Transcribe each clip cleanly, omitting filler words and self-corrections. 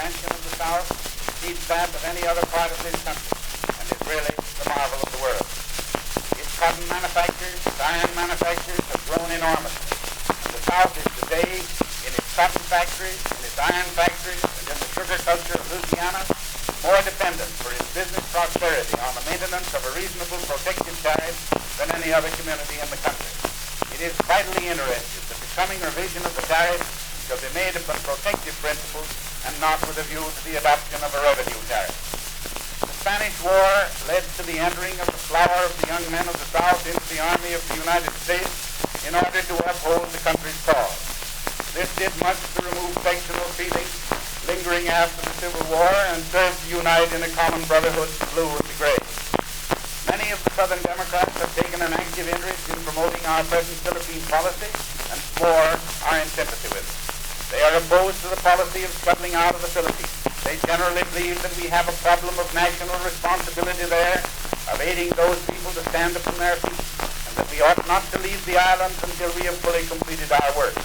expansion of the South exceeds that of any other part of this country and is really the marvel of the world. Its cotton manufactures, its iron manufactures have grown enormously. And the South is today, in its cotton factories, in its iron factories, and in the sugar culture of Louisiana, more dependent for its business prosperity on the maintenance of a reasonable protective tariff than any other community in the country. It is vitally interested that the coming revision of the tariff shall be made upon protective principles and not with a view to the adoption of a revenue tariff. The Spanish War led to the entering of the flower of the young men of the South into the Army of the United States in order to uphold the country's cause. This did much to remove sectional feeling lingering after the Civil War and served to unite in a common brotherhood to blue and to gray. Many of the Southern Democrats have taken an active interest in promoting our present Philippine policy, and more are in sympathy with it. They are opposed to the policy of smuggling out of the Philippines. They generally believe that we have a problem of national responsibility there, of aiding those people to stand upon their feet, and that we ought not to leave the islands until we have fully completed our work.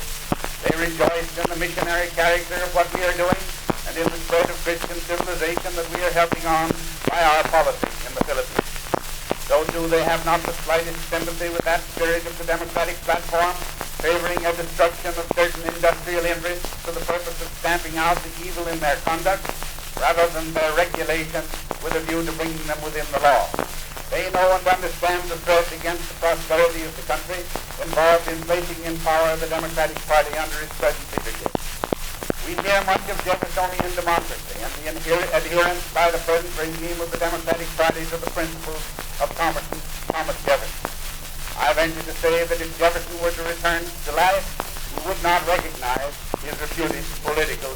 They rejoice in the missionary character of what we are doing and in the spread of Christian civilization that we are helping on by our policy in the Philippines. So too they have not the slightest sympathy with that spirit of the Democratic platform, favoring a destruction of certain industrial interests for the purpose of stamping out the evil in their conduct, rather than their regulation with a view to bringing them within the law. They know and understand the threat against the prosperity of the country involved in placing in power the Democratic Party under its present leadership. We hear much of Jeffersonian democracy and the adherence by the present regime of the Democratic Party to the principles of Thomas Jefferson. I venture to say that if Jefferson were to return to life, we would not recognize his reputed political